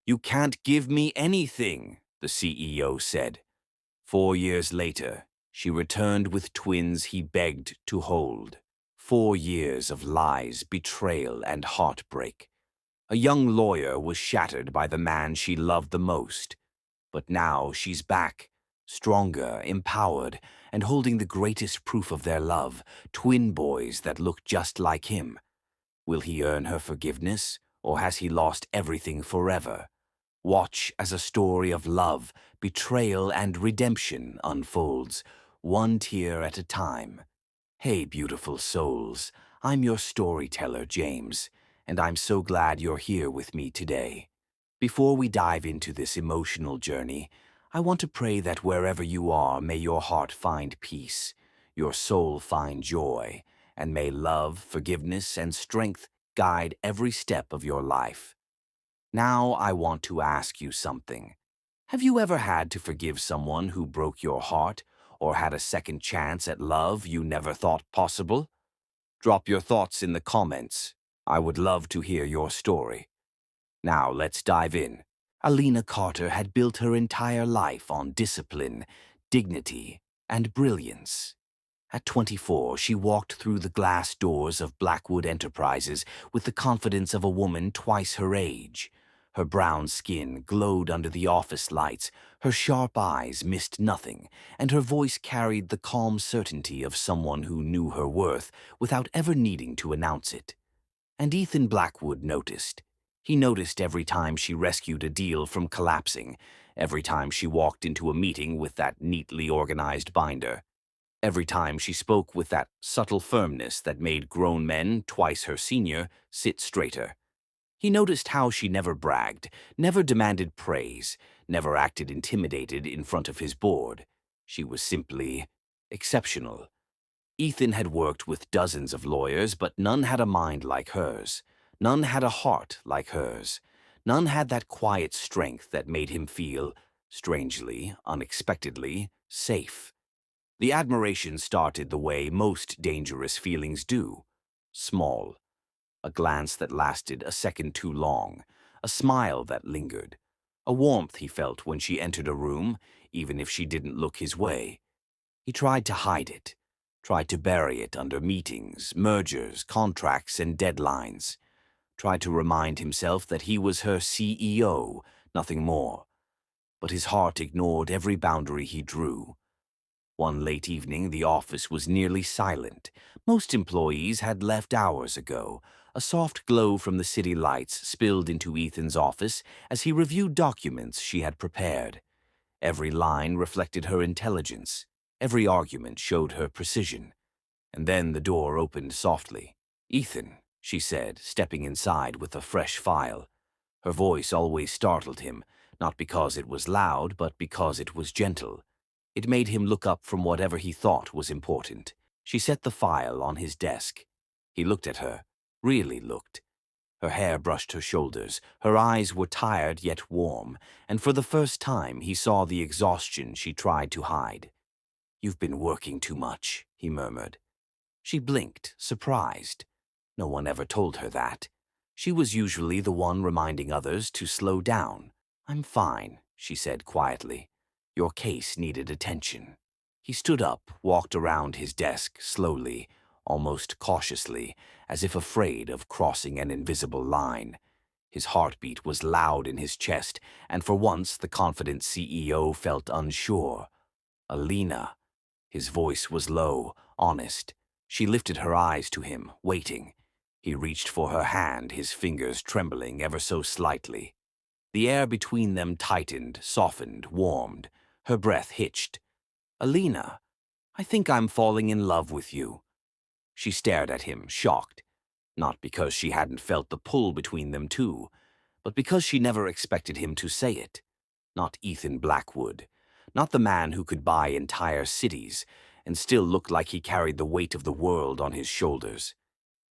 "You can't give me anything," the CEO said. 4 years later, she returned with twins he begged to hold. 4 years of lies, betrayal, and heartbreak. A young lawyer was shattered by the man she loved the most. But now she's back, stronger, empowered, and holding the greatest proof of their love, twin boys that look just like him. Will he earn her forgiveness, or has he lost everything forever? Watch as a story of love, betrayal, and redemption unfolds, one tear at a time. Hey, beautiful souls, I'm your storyteller, James, and I'm so glad you're here with me today. Before we dive into this emotional journey, I want to pray that wherever you are, may your heart find peace, your soul find joy, and may love, forgiveness, and strength guide every step of your life. Now I want to ask you something. Have you ever had to forgive someone who broke your heart, or had a second chance at love you never thought possible? Drop your thoughts in the comments. I would love to hear your story. Now let's dive in. Alina Carter had built her entire life on discipline, dignity, and brilliance. At 24, she walked through the glass doors of Blackwood Enterprises with the confidence of a woman twice her age. Her brown skin glowed under the office lights, her sharp eyes missed nothing, and her voice carried the calm certainty of someone who knew her worth without ever needing to announce it. And Ethan Blackwood noticed. He noticed every time she rescued a deal from collapsing, every time she walked into a meeting with that neatly organized binder, every time she spoke with that subtle firmness that made grown men, twice her senior, sit straighter. He noticed how she never bragged, never demanded praise, never acted intimidated in front of his board. She was simply exceptional. Ethan had worked with dozens of lawyers, but none had a mind like hers. None had a heart like hers. None had that quiet strength that made him feel, strangely, unexpectedly, safe. The admiration started the way most dangerous feelings do. Small. A glance that lasted a second too long. A smile that lingered. A warmth he felt when she entered a room, even if she didn't look his way. He tried to hide it. Tried to bury it under meetings, mergers, contracts, and deadlines. Tried to remind himself that he was her CEO, nothing more. But his heart ignored every boundary he drew. One late evening, the office was nearly silent. Most employees had left hours ago. A soft glow from the city lights spilled into Ethan's office as he reviewed documents she had prepared. Every line reflected her intelligence. Every argument showed her precision. And then the door opened softly. "Ethan," she said, stepping inside with a fresh file. Her voice always startled him, not because it was loud, but because it was gentle. It made him look up from whatever he thought was important. She set the file on his desk. He looked at her, really looked. Her hair brushed her shoulders, her eyes were tired yet warm, and for the first time he saw the exhaustion she tried to hide. "You've been working too much," he murmured. She blinked, surprised. No one ever told her that. She was usually the one reminding others to slow down. "I'm fine," she said quietly. "Your case needed attention." He stood up, walked around his desk slowly, almost cautiously, as if afraid of crossing an invisible line. His heartbeat was loud in his chest, and for once the confident CEO felt unsure. "Alina." His voice was low, honest. She lifted her eyes to him, waiting. He reached for her hand, his fingers trembling ever so slightly. The air between them tightened, softened, warmed. Her breath hitched. "Alina, I think I'm falling in love with you." She stared at him, shocked. Not because she hadn't felt the pull between them too, but because she never expected him to say it. Not Ethan Blackwood. Not the man who could buy entire cities and still looked like he carried the weight of the world on his shoulders.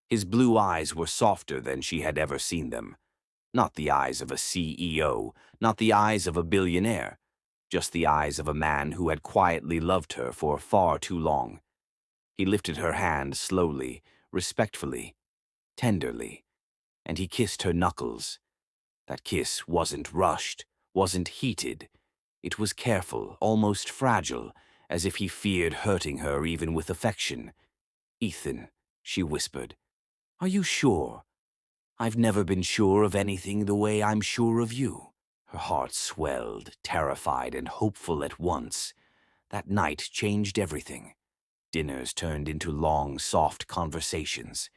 His blue eyes were softer than she had ever seen them. Not the eyes of a CEO, not the eyes of a billionaire, just the eyes of a man who had quietly loved her for far too long. He lifted her hand slowly, respectfully, tenderly, and he kissed her knuckles. That kiss wasn't rushed, wasn't heated. It was careful, almost fragile, as if he feared hurting her even with affection. "Ethan," she whispered, "are you sure? I've never been sure of anything the way I'm sure of you." Her heart swelled, terrified and hopeful at once. That night changed everything. Dinners turned into long, soft conversations.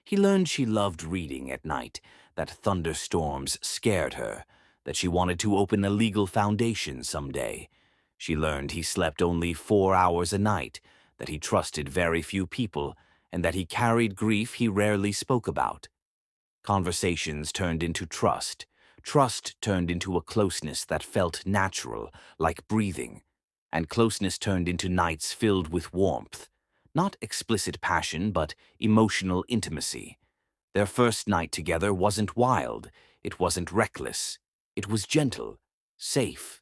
He learned she loved reading at night, that thunderstorms scared her, that she wanted to open a legal foundation someday. She learned he slept only 4 hours a night, that he trusted very few people, and that he carried grief he rarely spoke about. Conversations turned into trust. Trust turned into a closeness that felt natural, like breathing. And closeness turned into nights filled with warmth. Not explicit passion, but emotional intimacy. Their first night together wasn't wild. It wasn't reckless. It was gentle, safe.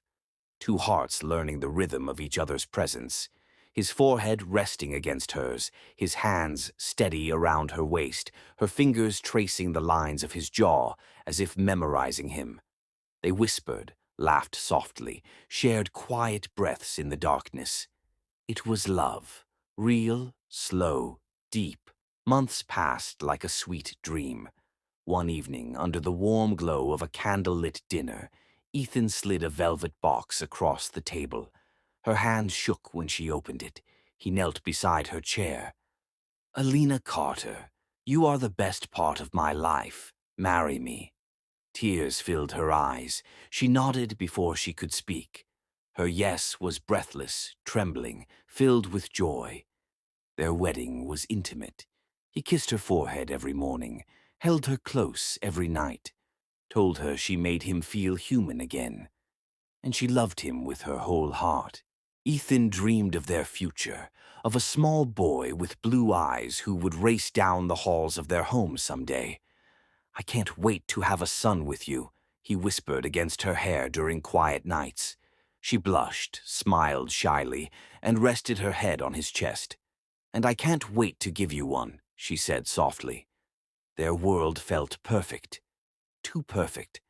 Two hearts learning the rhythm of each other's presence. His forehead resting against hers, his hands steady around her waist, her fingers tracing the lines of his jaw, as if memorizing him. They whispered, laughed softly, shared quiet breaths in the darkness. It was love, real, slow, deep. Months passed like a sweet dream. One evening, under the warm glow of a candlelit dinner, Ethan slid a velvet box across the table. Her hand shook when she opened it. He knelt beside her chair. "Alina Carter, you are the best part of my life. Marry me." Tears filled her eyes. She nodded before she could speak. Her yes was breathless, trembling, filled with joy. Their wedding was intimate. He kissed her forehead every morning, held her close every night, told her she made him feel human again. And she loved him with her whole heart. Ethan dreamed of their future, of a small boy with blue eyes who would race down the halls of their home someday. "I can't wait to have a son with you," he whispered against her hair during quiet nights. She blushed, smiled shyly, and rested her head on his chest. "And I can't wait to give you one," she said softly. Their world felt perfect, too perfect,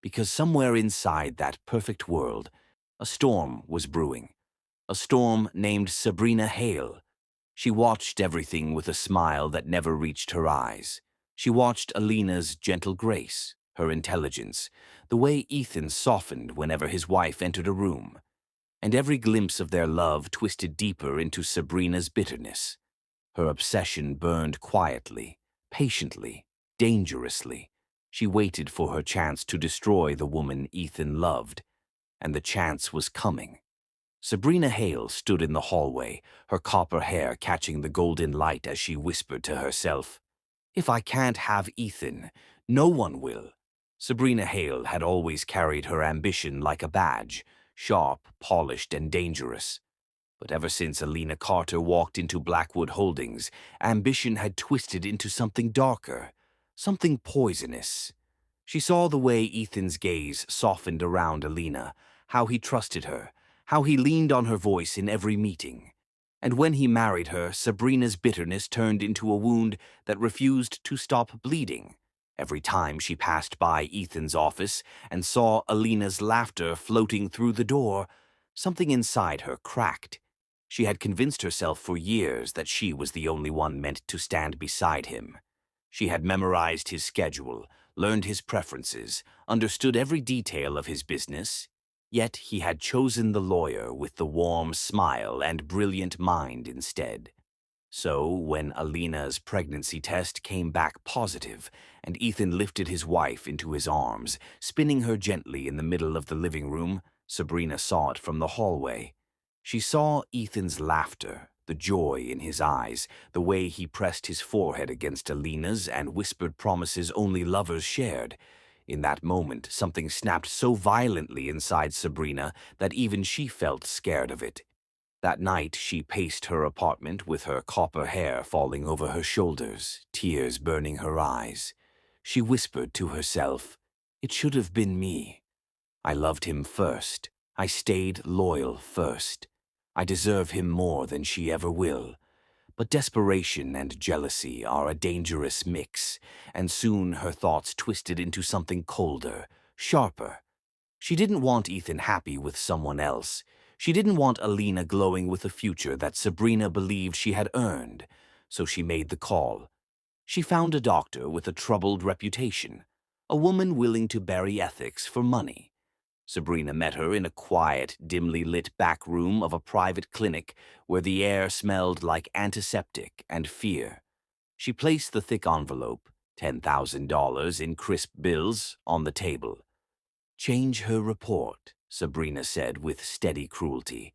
because somewhere inside that perfect world, a storm was brewing. A storm named Sabrina Hale. She watched everything with a smile that never reached her eyes. She watched Alina's gentle grace, her intelligence, the way Ethan softened whenever his wife entered a room. And every glimpse of their love twisted deeper into Sabrina's bitterness. Her obsession burned quietly, patiently, dangerously. She waited for her chance to destroy the woman Ethan loved, and the chance was coming. Sabrina Hale stood in the hallway, her copper hair catching the golden light as she whispered to herself, "If I can't have Ethan, no one will." Sabrina Hale had always carried her ambition like a badge, sharp, polished, and dangerous. But ever since Alina Carter walked into Blackwood Holdings, ambition had twisted into something darker, something poisonous. She saw the way Ethan's gaze softened around Alina, how he trusted her, how he leaned on her voice in every meeting. And when he married her, Sabrina's bitterness turned into a wound that refused to stop bleeding. Every time she passed by Ethan's office and saw Alina's laughter floating through the door, something inside her cracked. She had convinced herself for years that she was the only one meant to stand beside him. She had memorized his schedule, learned his preferences, understood every detail of his business, yet he had chosen the lawyer with the warm smile and brilliant mind instead. So, when Alina's pregnancy test came back positive, and Ethan lifted his wife into his arms, spinning her gently in the middle of the living room, Sabrina saw it from the hallway. She saw Ethan's laughter, the joy in his eyes, the way he pressed his forehead against Alina's and whispered promises only lovers shared. In that moment, something snapped so violently inside Sabrina that even she felt scared of it. That night, she paced her apartment with her copper hair falling over her shoulders, tears burning her eyes. She whispered to herself, "It should have been me. I loved him first. I stayed loyal first. I deserve him more than she ever will." But desperation and jealousy are a dangerous mix, and soon her thoughts twisted into something colder, sharper. She didn't want Ethan happy with someone else. She didn't want Alina glowing with a future that Sabrina believed she had earned, so she made the call. She found a doctor with a troubled reputation, a woman willing to bury ethics for money. Sabrina met her in a quiet, dimly lit back room of a private clinic where the air smelled like antiseptic and fear. She placed the thick envelope, $10,000 in crisp bills, on the table. "Change her report," Sabrina said with steady cruelty.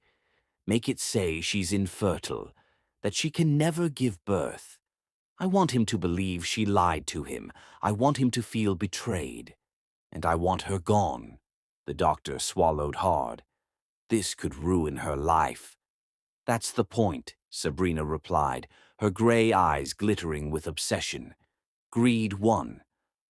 "Make it say she's infertile, that she can never give birth. I want him to believe she lied to him. I want him to feel betrayed. And I want her gone." The doctor swallowed hard. This could ruin her life. "That's the point," Sabrina replied, her gray eyes glittering with obsession. Greed won.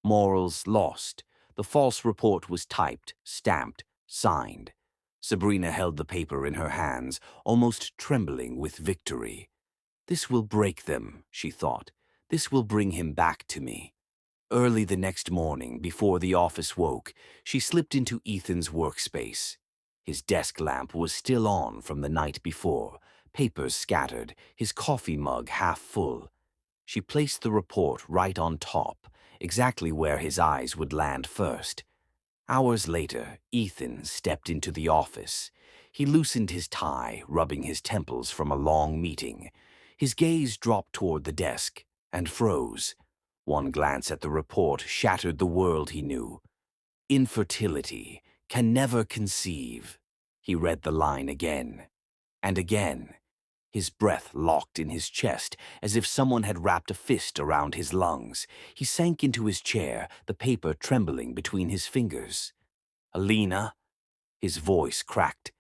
Morals lost. The false report was typed, stamped, signed. Sabrina held the paper in her hands, almost trembling with victory. "This will break them," she thought. "This will bring him back to me." Early the next morning, before the office woke, she slipped into Ethan's workspace. His desk lamp was still on from the night before, papers scattered, his coffee mug half full. She placed the report right on top, exactly where his eyes would land first. Hours later, Ethan stepped into the office. He loosened his tie, rubbing his temples from a long meeting. His gaze dropped toward the desk and froze. One glance at the report shattered the world he knew. "Infertility, can never conceive." He read the line again and again. His breath locked in his chest as if someone had wrapped a fist around his lungs. He sank into his chair, the paper trembling between his fingers. "Alina?" His voice cracked.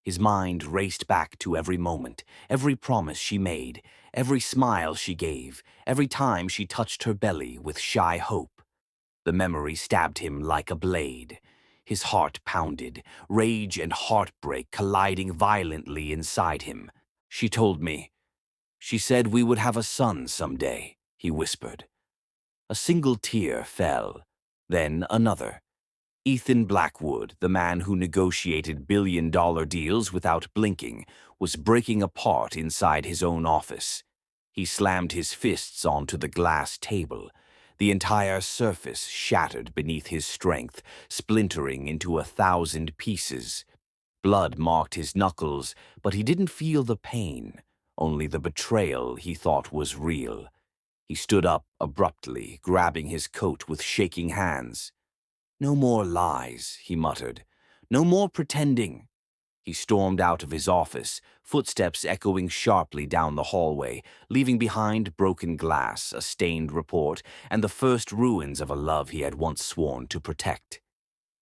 His mind raced back to every moment, every promise she made, every smile she gave, every time she touched her belly with shy hope. The memory stabbed him like a blade. His heart pounded, rage and heartbreak colliding violently inside him. "She told me. She said we would have a son someday," he whispered. A single tear fell, then another. Ethan Blackwood, the man who negotiated billion-dollar deals without blinking, was breaking apart inside his own office. He slammed his fists onto the glass table. The entire surface shattered beneath his strength, splintering into 1,000 pieces. Blood marked his knuckles, but he didn't feel the pain, only the betrayal he thought was real. He stood up abruptly, grabbing his coat with shaking hands. "No more lies," he muttered. "No more pretending." He stormed out of his office, footsteps echoing sharply down the hallway, leaving behind broken glass, a stained report, and the first ruins of a love he had once sworn to protect.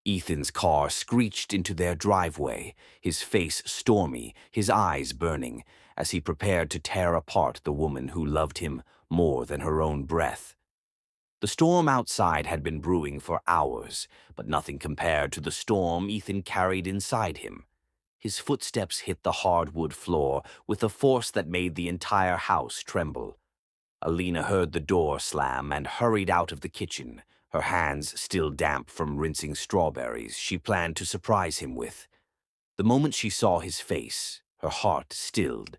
Ethan's car screeched into their driveway, his face stormy, his eyes burning, as he prepared to tear apart the woman who loved him more than her own breath. The storm outside had been brewing for hours, but nothing compared to the storm Ethan carried inside him. His footsteps hit the hardwood floor with a force that made the entire house tremble. Alina heard the door slam and hurried out of the kitchen, her hands still damp from rinsing strawberries she planned to surprise him with. The moment she saw his face, her heart stilled.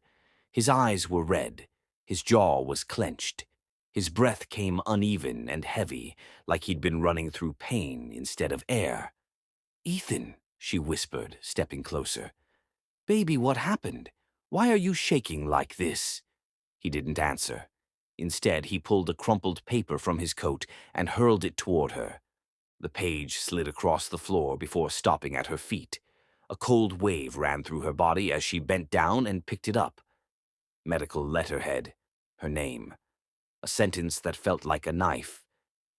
His eyes were red, his jaw was clenched. His breath came uneven and heavy, like he'd been running through pain instead of air. "Ethan," she whispered, stepping closer. "Baby, what happened? Why are you shaking like this?" He didn't answer. Instead, he pulled a crumpled paper from his coat and hurled it toward her. The page slid across the floor before stopping at her feet. A cold wave ran through her body as she bent down and picked it up. Medical letterhead, her name. A sentence that felt like a knife.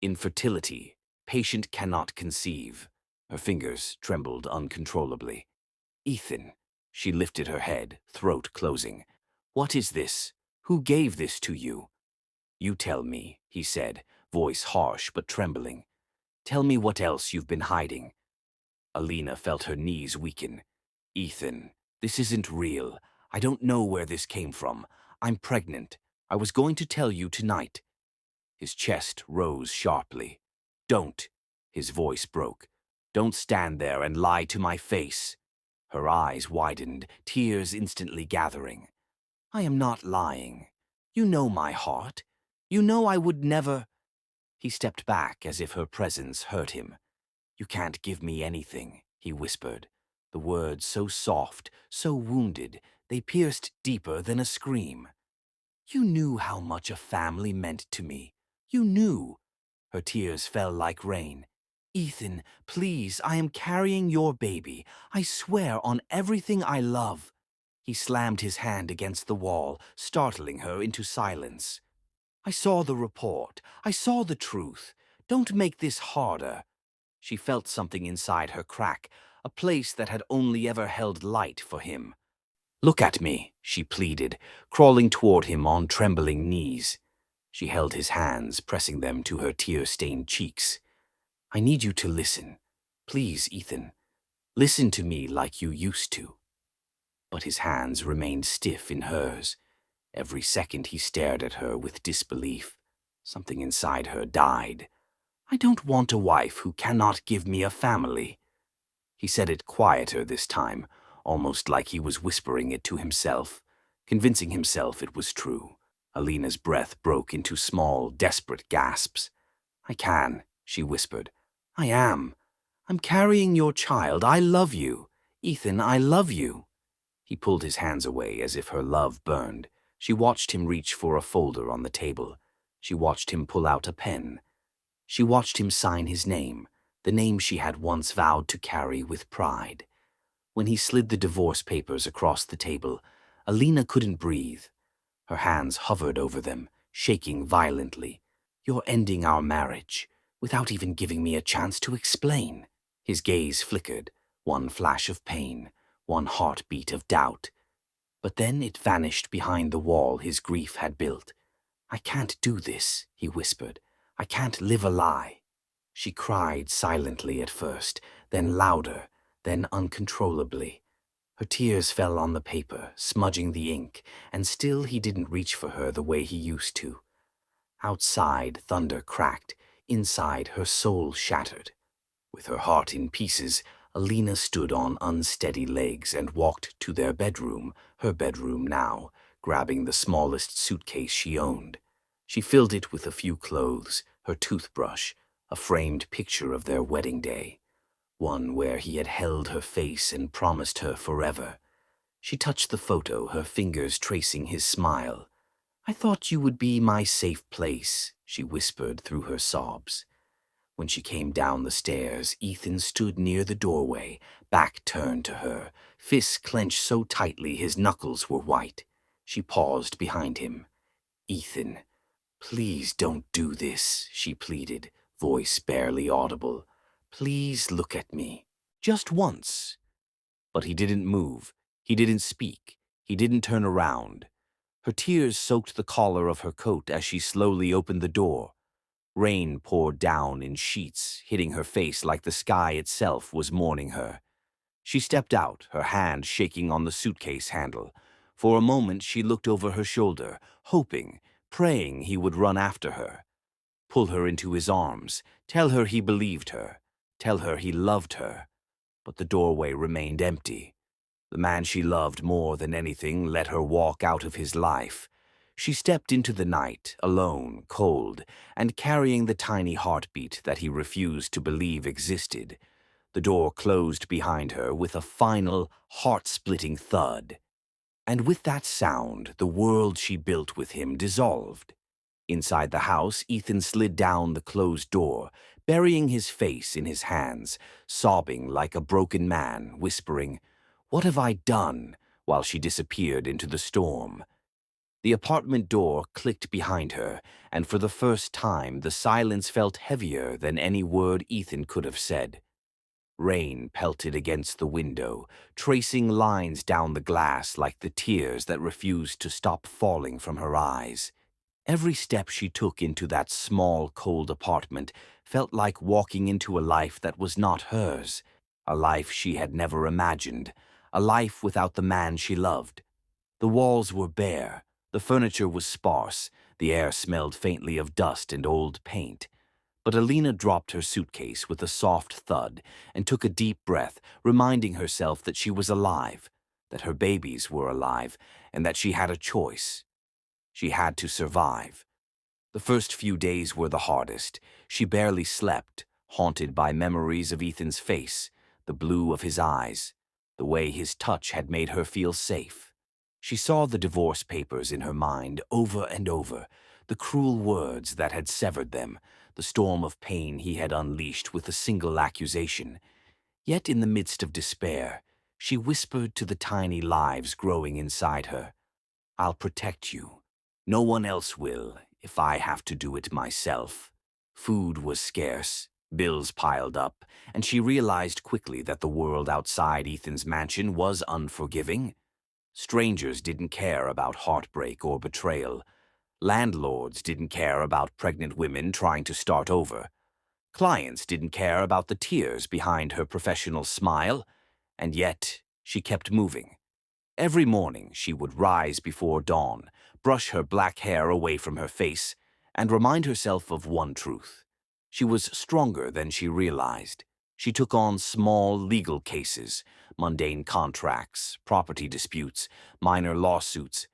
"Infertility. Patient cannot conceive." Her fingers trembled uncontrollably. "Ethan." She lifted her head, throat closing. "What is this? Who gave this to you?" "You tell me," he said, voice harsh but trembling. "Tell me what else you've been hiding." Alina felt her knees weaken. "Ethan, this isn't real. I don't know where this came from. I'm pregnant. I was going to tell you tonight." His chest rose sharply. "Don't." His voice broke. Don't stand there and lie to my face." Her eyes widened, tears instantly gathering. "I am not lying. You know my heart. You know I would never—" He stepped back as if her presence hurt him. "You can't give me anything," he whispered. The words so soft, so wounded, they pierced deeper than a scream. "You knew how much a family meant to me. You knew." Her tears fell like rain. "Ethan, please, I am carrying your baby. I swear on everything I love." He slammed his hand against the wall, startling her into silence. "I saw the report. I saw the truth. Don't make this harder." She felt something inside her crack, a place that had only ever held light for him. "Look at me," she pleaded, crawling toward him on trembling knees. She held his hands, pressing them to her tear-stained cheeks. "I need you to listen. Please, Ethan. Listen to me like you used to." But his hands remained stiff in hers. Every second he stared at her with disbelief. Something inside her died. "I don't want a wife who cannot give me a family." He said it quieter this time, almost like he was whispering it to himself, convincing himself it was true. Alina's breath broke into small, desperate gasps. "I can," she whispered. "I am. I'm carrying your child. I love you. Ethan, I love you." He pulled his hands away as if her love burned. She watched him reach for a folder on the table. She watched him pull out a pen. She watched him sign his name, the name she had once vowed to carry with pride. When he slid the divorce papers across the table, Alina couldn't breathe. Her hands hovered over them, shaking violently. "You're ending our marriage, without even giving me a chance to explain." His gaze flickered, one flash of pain, one heartbeat of doubt. But then it vanished behind the wall his grief had built. "I can't do this," he whispered. "I can't live a lie." She cried silently at first, then louder, then uncontrollably. Her tears fell on the paper, smudging the ink, and still he didn't reach for her the way he used to. Outside, thunder cracked. Inside, her soul shattered. With her heart in pieces, Alina stood on unsteady legs and walked to their bedroom, her bedroom now, grabbing the smallest suitcase she owned. She filled it with a few clothes, her toothbrush, a framed picture of their wedding day, one where he had held her face and promised her forever. She touched the photo, her fingers tracing his smile. "I thought you would be my safe place," she whispered through her sobs. When she came down the stairs, Ethan stood near the doorway, back turned to her, fists clenched so tightly his knuckles were white. She paused behind him. "Ethan, please don't do this," she pleaded, voice barely audible. "Please look at me. Just once." But he didn't move. He didn't speak. He didn't turn around. Her tears soaked the collar of her coat as she slowly opened the door. Rain poured down in sheets, hitting her face like the sky itself was mourning her. She stepped out, her hand shaking on the suitcase handle. For a moment she looked over her shoulder, hoping, praying he would run after her. Pull her into his arms, tell her he believed her, tell her he loved her. But the doorway remained empty. The man she loved more than anything let her walk out of his life. She stepped into the night, alone, cold, and carrying the tiny heartbeat that he refused to believe existed. The door closed behind her with a final, heart-splitting thud. And with that sound, the world she built with him dissolved. Inside the house, Ethan slid down the closed door, burying his face in his hands, sobbing like a broken man, whispering, "What have I done?" while she disappeared into the storm. The apartment door clicked behind her, and for the first time the silence felt heavier than any word Ethan could have said. Rain pelted against the window, tracing lines down the glass like the tears that refused to stop falling from her eyes. Every step she took into that small, cold apartment felt like walking into a life that was not hers, a life she had never imagined, a life without the man she loved. The walls were bare, the furniture was sparse, the air smelled faintly of dust and old paint. But Alina dropped her suitcase with a soft thud and took a deep breath, reminding herself that she was alive, that her babies were alive, and that she had a choice. She had to survive. The first few days were the hardest. She barely slept, haunted by memories of Ethan's face, the blue of his eyes, the way his touch had made her feel safe. She saw the divorce papers in her mind over and over, the cruel words that had severed them, the storm of pain he had unleashed with a single accusation. Yet in the midst of despair, she whispered to the tiny lives growing inside her, "I'll protect you. No one else will, if I have to do it myself." Food was scarce, bills piled up, and she realized quickly that the world outside Ethan's mansion was unforgiving. Strangers didn't care about heartbreak or betrayal. Landlords didn't care about pregnant women trying to start over. Clients didn't care about the tears behind her professional smile, and yet she kept moving. Every morning she would rise before dawn, brush her black hair away from her face, and remind herself of one truth. She was stronger than she realized. She took on small legal cases, mundane contracts, property disputes, minor lawsuits,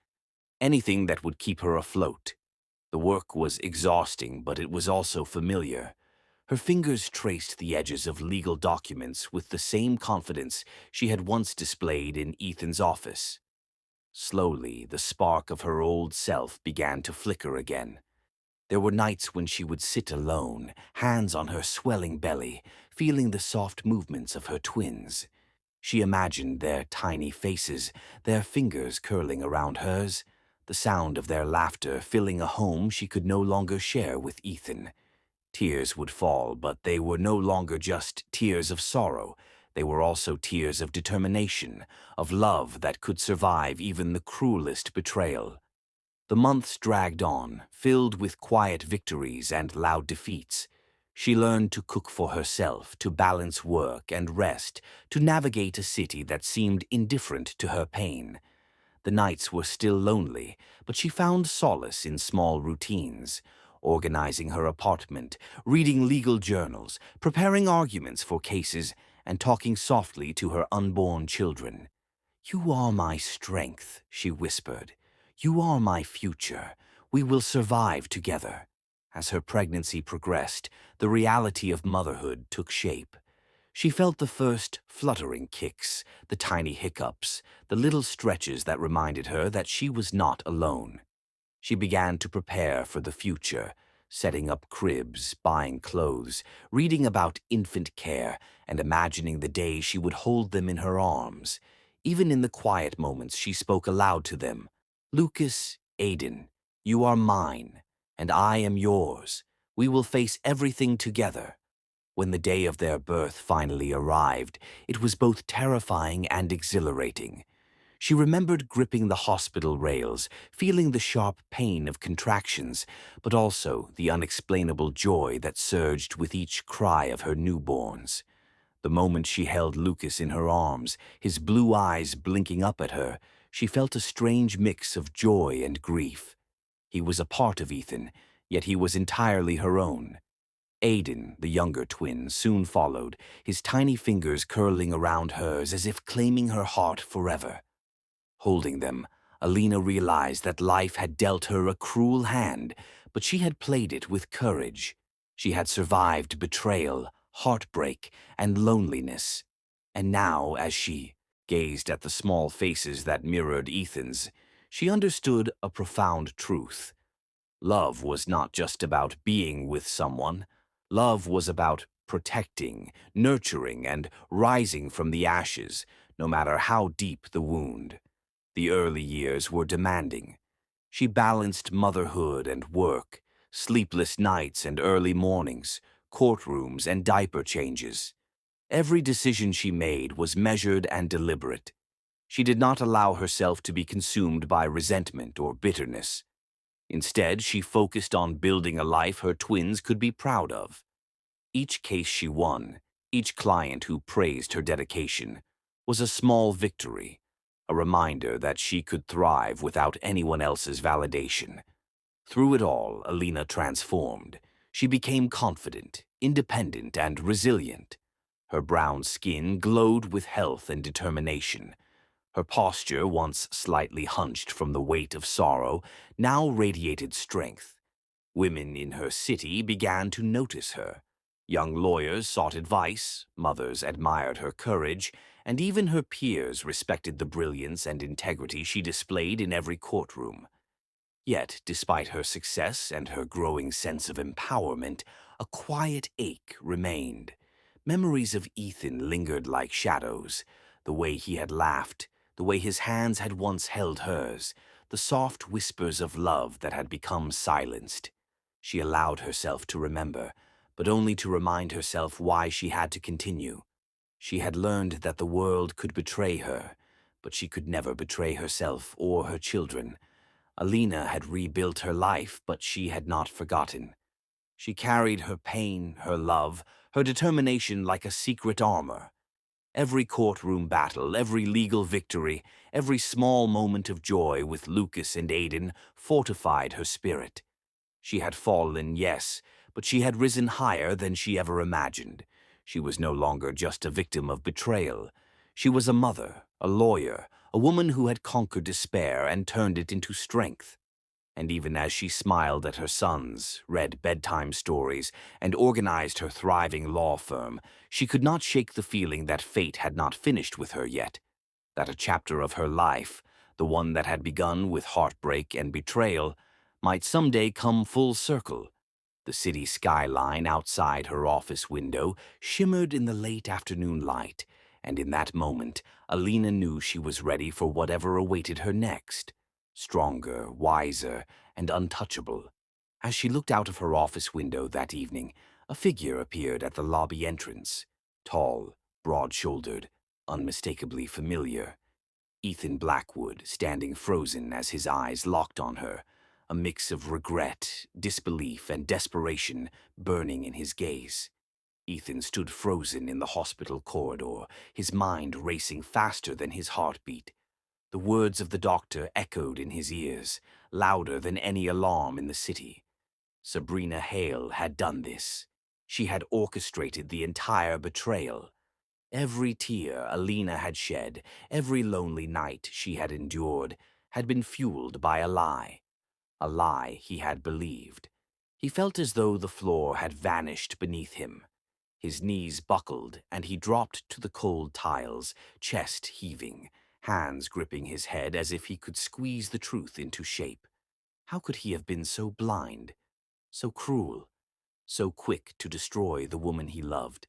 anything that would keep her afloat. The work was exhausting, but it was also familiar. Her fingers traced the edges of legal documents with the same confidence she had once displayed in Ethan's office. Slowly, the spark of her old self began to flicker again. There were nights when she would sit alone, hands on her swelling belly, feeling the soft movements of her twins. She imagined their tiny faces, their fingers curling around hers, the sound of their laughter filling a home she could no longer share with Ethan. Tears would fall, but they were no longer just tears of sorrow. They were also tears of determination, of love that could survive even the cruelest betrayal. The months dragged on, filled with quiet victories and loud defeats. She learned to cook for herself, to balance work and rest, to navigate a city that seemed indifferent to her pain. The nights were still lonely, but she found solace in small routines, organizing her apartment, reading legal journals, preparing arguments for cases, and talking softly to her unborn children. "You are my strength," she whispered. "You are my future. We will survive together." As her pregnancy progressed, the reality of motherhood took shape. She felt the first fluttering kicks, the tiny hiccups, the little stretches that reminded her that she was not alone. She began to prepare for the future, setting up cribs, buying clothes, reading about infant care, and imagining the day she would hold them in her arms. Even in the quiet moments, she spoke aloud to them. "Lucas, Aiden, you are mine, and I am yours. We will face everything together." When the day of their birth finally arrived, it was both terrifying and exhilarating. She remembered gripping the hospital rails, feeling the sharp pain of contractions, but also the unexplainable joy that surged with each cry of her newborns. The moment she held Lucas in her arms, his blue eyes blinking up at her, she felt a strange mix of joy and grief. He was a part of Ethan, yet he was entirely her own. Aiden, the younger twin, soon followed, his tiny fingers curling around hers as if claiming her heart forever. Holding them, Alina realized that life had dealt her a cruel hand, but she had played it with courage. She had survived betrayal, heartbreak, and loneliness. And now, as she gazed at the small faces that mirrored Ethan's, she understood a profound truth. Love was not just about being with someone. Love was about protecting, nurturing, and rising from the ashes, no matter how deep the wound. The early years were demanding. She balanced motherhood and work, sleepless nights and early mornings, courtrooms and diaper changes. Every decision she made was measured and deliberate. She did not allow herself to be consumed by resentment or bitterness. Instead, she focused on building a life her twins could be proud of. Each case she won, each client who praised her dedication, was a small victory, a reminder that she could thrive without anyone else's validation. Through it all, Alina transformed. She became confident, independent, and resilient. Her brown skin glowed with health and determination. Her posture, once slightly hunched from the weight of sorrow, now radiated strength. Women in her city began to notice her. Young lawyers sought advice, mothers admired her courage, and even her peers respected the brilliance and integrity she displayed in every courtroom. Yet, despite her success and her growing sense of empowerment, a quiet ache remained. Memories of Ethan lingered like shadows. The way he had laughed, the way his hands had once held hers, the soft whispers of love that had become silenced. She allowed herself to remember, but only to remind herself why she had to continue. She had learned that the world could betray her, but she could never betray herself or her children. Alina had rebuilt her life, but she had not forgotten. She carried her pain, her love, her determination like a secret armor. Every courtroom battle, every legal victory, every small moment of joy with Lucas and Aidan fortified her spirit. She had fallen, yes, but she had risen higher than she ever imagined. She was no longer just a victim of betrayal. She was a mother, a lawyer, a woman who had conquered despair and turned it into strength. And even as she smiled at her sons, read bedtime stories, and organized her thriving law firm, she could not shake the feeling that fate had not finished with her yet, that a chapter of her life, the one that had begun with heartbreak and betrayal, might someday come full circle. The city skyline outside her office window shimmered in the late afternoon light, and in that moment, Alina knew she was ready for whatever awaited her next. Stronger, wiser, and untouchable. As she looked out of her office window that evening, a figure appeared at the lobby entrance. Tall, broad-shouldered, unmistakably familiar. Ethan Blackwood, standing frozen as his eyes locked on her, a mix of regret, disbelief, and desperation burning in his gaze. Ethan stood frozen in the hospital corridor, his mind racing faster than his heartbeat. The words of the doctor echoed in his ears, louder than any alarm in the city. Sabrina Hale had done this. She had orchestrated the entire betrayal. Every tear Alina had shed, every lonely night she had endured, had been fueled by a lie he had believed. He felt as though the floor had vanished beneath him. His knees buckled, and he dropped to the cold tiles, chest heaving, hands gripping his head as if he could squeeze the truth into shape. How could he have been so blind, so cruel, so quick to destroy the woman he loved?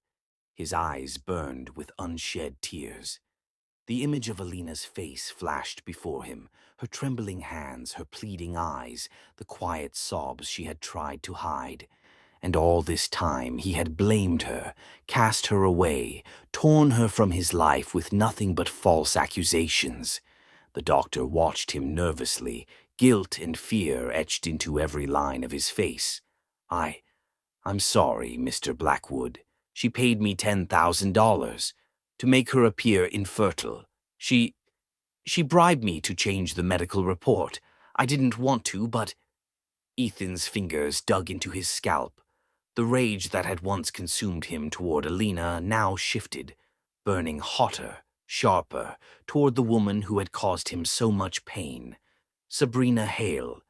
His eyes burned with unshed tears. The image of Alina's face flashed before him, her trembling hands, her pleading eyes, the quiet sobs she had tried to hide. And all this time he had blamed her, cast her away, torn her from his life with nothing but false accusations. The doctor watched him nervously, guilt and fear etched into every line of his face. I'm sorry, Mr. Blackwood. She paid me $10,000 to make her appear infertile. She bribed me to change the medical report. I didn't want to, but... Ethan's fingers dug into his scalp. The rage that had once consumed him toward Alina now shifted, burning hotter, sharper, toward the woman who had caused him so much pain. Sabrina Hale.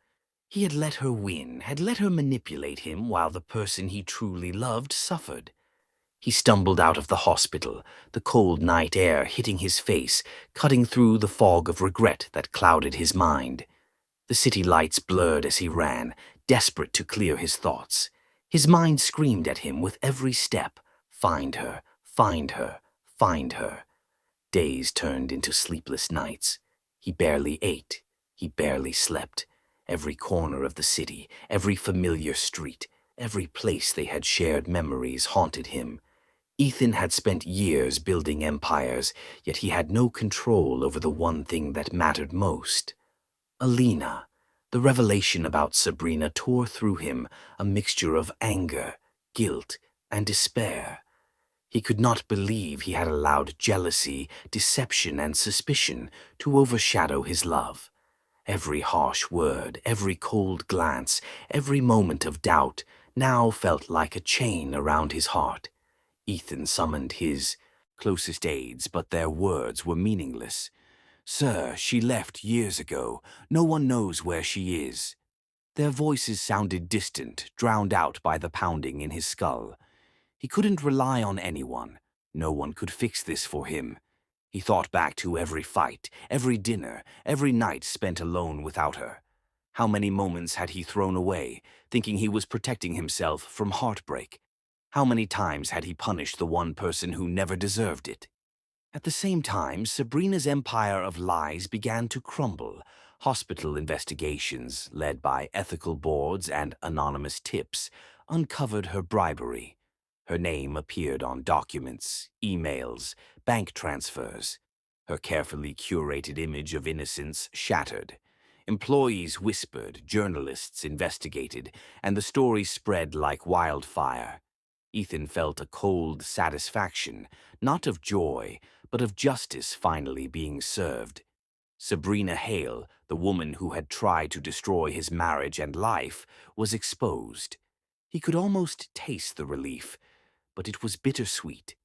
He had let her win, had let her manipulate him while the person he truly loved suffered. He stumbled out of the hospital, the cold night air hitting his face, cutting through the fog of regret that clouded his mind. The city lights blurred as he ran, desperate to clear his thoughts. His mind screamed at him with every step, find her, find her, find her. Days turned into sleepless nights. He barely ate, he barely slept. Every corner of the city, every familiar street, every place they had shared memories haunted him. Ethan had spent years building empires, yet he had no control over the one thing that mattered most. Alina. The revelation about Sabrina tore through him, a mixture of anger, guilt, and despair. He could not believe he had allowed jealousy, deception, and suspicion to overshadow his love. Every harsh word, every cold glance, every moment of doubt now felt like a chain around his heart. Ethan summoned his closest aides, but their words were meaningless. "Sir, she left years ago. No one knows where she is." Their voices sounded distant, drowned out by the pounding in his skull. He couldn't rely on anyone. No one could fix this for him. He thought back to every fight, every dinner, every night spent alone without her. How many moments had he thrown away, thinking he was protecting himself from heartbreak? How many times had he punished the one person who never deserved it? At the same time, Sabrina's empire of lies began to crumble. Hospital investigations, led by ethical boards and anonymous tips, uncovered her bribery. Her name appeared on documents, emails, bank transfers. Her carefully curated image of innocence shattered. Employees whispered, journalists investigated, and the story spread like wildfire. Ethan felt a cold satisfaction, not of joy, but of justice finally being served. Sabrina Hale, the woman who had tried to destroy his marriage and life, was exposed. He could almost taste the relief, but it was bittersweet.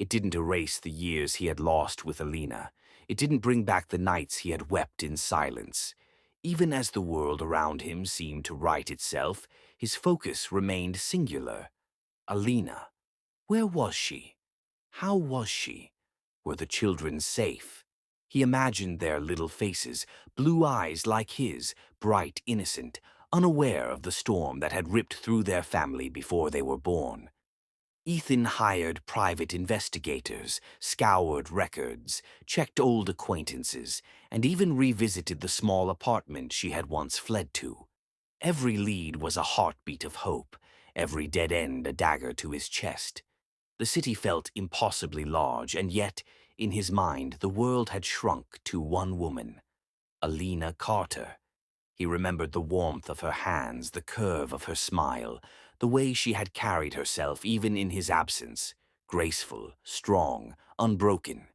It didn't erase the years he had lost with Alina. It didn't bring back the nights he had wept in silence. Even as the world around him seemed to right itself, his focus remained singular. Alina. Where was she? How was she? Were the children safe? He imagined their little faces, blue eyes like his, bright, innocent, unaware of the storm that had ripped through their family before they were born. Ethan hired private investigators, scoured records, checked old acquaintances, and even revisited the small apartment she had once fled to. Every lead was a heartbeat of hope, every dead end a dagger to his chest. The city felt impossibly large, and yet, in his mind, the world had shrunk to one woman, Alina Carter. He remembered the warmth of her hands, the curve of her smile, the way she had carried herself even in his absence, graceful, strong, unbroken.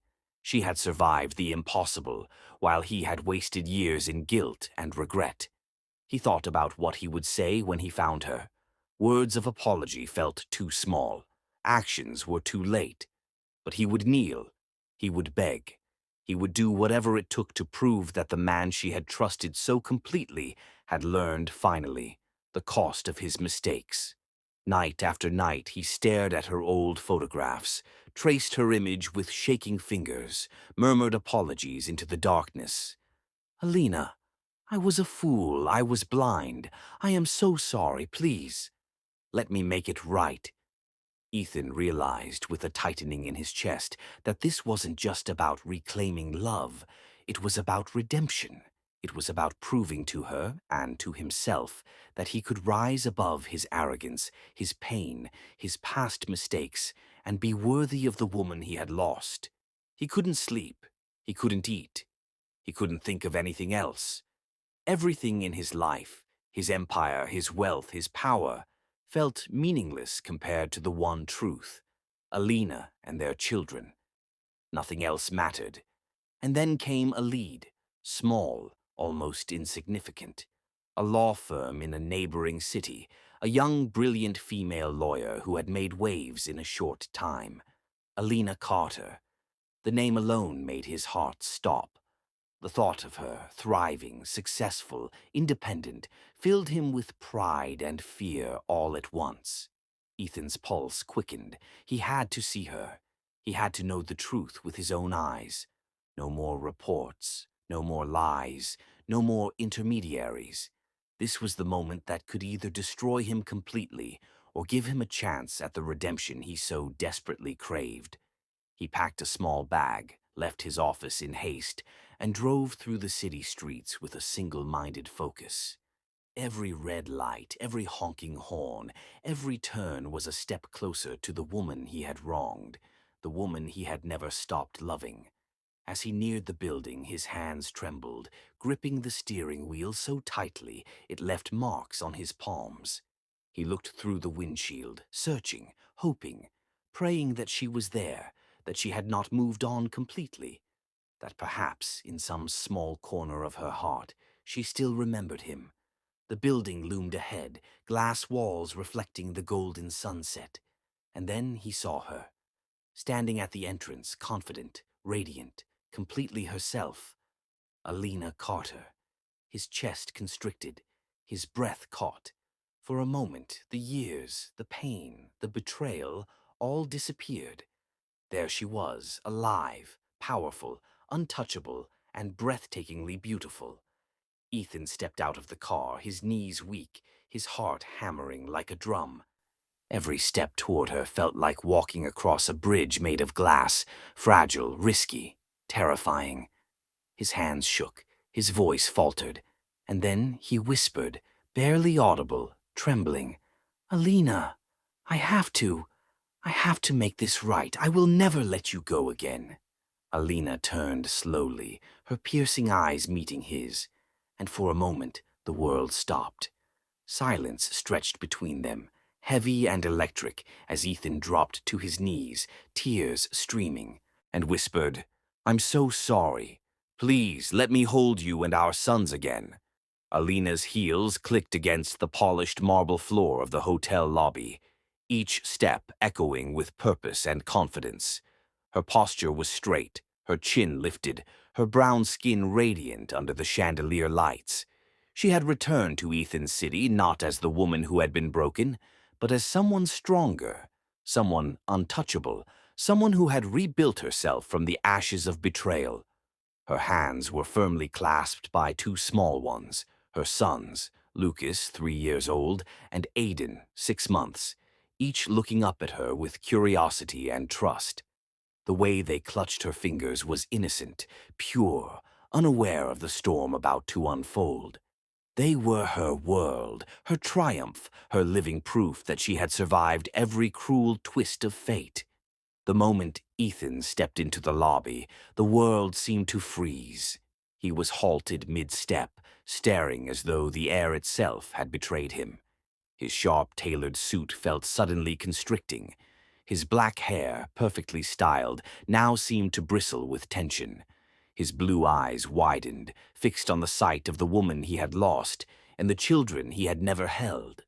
She had survived the impossible, while he had wasted years in guilt and regret. He thought about what he would say when he found her. Words of apology felt too small. Actions were too late. But he would kneel. He would beg. He would do whatever it took to prove that the man she had trusted so completely had learned, finally, the cost of his mistakes. Night after night he stared at her old photographs, traced her image with shaking fingers, murmured apologies into the darkness. "Alina, I was a fool. I was blind. I am so sorry. Please, let me make it right." Ethan realized, with a tightening in his chest, that this wasn't just about reclaiming love. It was about redemption. It was about proving to her, and to himself, that he could rise above his arrogance, his pain, his past mistakes, and be worthy of the woman he had lost. He couldn't sleep. He couldn't eat. He couldn't think of anything else. Everything in his life, his empire, his wealth, his power, felt meaningless compared to the one truth, Alina and their children. Nothing else mattered. And then came a lead, small, almost insignificant. A law firm in a neighboring city, a young, brilliant female lawyer who had made waves in a short time. Alina Carter. The name alone made his heart stop. The thought of her, thriving, successful, independent, filled him with pride and fear all at once. Ethan's pulse quickened. He had to see her. He had to know the truth with his own eyes. No more reports, no more lies, no more intermediaries. This was the moment that could either destroy him completely or give him a chance at the redemption he so desperately craved. He packed a small bag, left his office in haste, and drove through the city streets with a single-minded focus. Every red light, every honking horn, every turn was a step closer to the woman he had wronged, the woman he had never stopped loving. As he neared the building, his hands trembled, gripping the steering wheel so tightly it left marks on his palms. He looked through the windshield, searching, hoping, praying that she was there, that she had not moved on completely, that perhaps, in some small corner of her heart, she still remembered him. The building loomed ahead, glass walls reflecting the golden sunset. And then he saw her, standing at the entrance, confident, radiant, completely herself. Alina Carter, his chest constricted, his breath caught. For a moment, the years, the pain, the betrayal, all disappeared. There she was, alive, powerful, untouchable, and breathtakingly beautiful. Ethan stepped out of the car, his knees weak, his heart hammering like a drum. Every step toward her felt like walking across a bridge made of glass, fragile, risky, terrifying. His hands shook, his voice faltered, and then he whispered, barely audible, trembling, "Alina, I have to. I have to make this right. I will never let you go again." Alina turned slowly, her piercing eyes meeting his, and for a moment the world stopped. Silence stretched between them, heavy and electric, as Ethan dropped to his knees, tears streaming, and whispered, "I'm so sorry. Please let me hold you and our sons again." Alina's heels clicked against the polished marble floor of the hotel lobby, each step echoing with purpose and confidence. Her posture was straight, her chin lifted, her brown skin radiant under the chandelier lights. She had returned to Ethan's city not as the woman who had been broken, but as someone stronger, someone untouchable, someone who had rebuilt herself from the ashes of betrayal. Her hands were firmly clasped by two small ones, her sons, Lucas, 3 years old, and Aiden, 6 months, each looking up at her with curiosity and trust. The way they clutched her fingers was innocent, pure, unaware of the storm about to unfold. They were her world, her triumph, her living proof that she had survived every cruel twist of fate. The moment Ethan stepped into the lobby, the world seemed to freeze. He was halted mid-step, staring as though the air itself had betrayed him. His sharp-tailored suit felt suddenly constricting. His black hair, perfectly styled, now seemed to bristle with tension. His blue eyes widened, fixed on the sight of the woman he had lost and the children he had never held.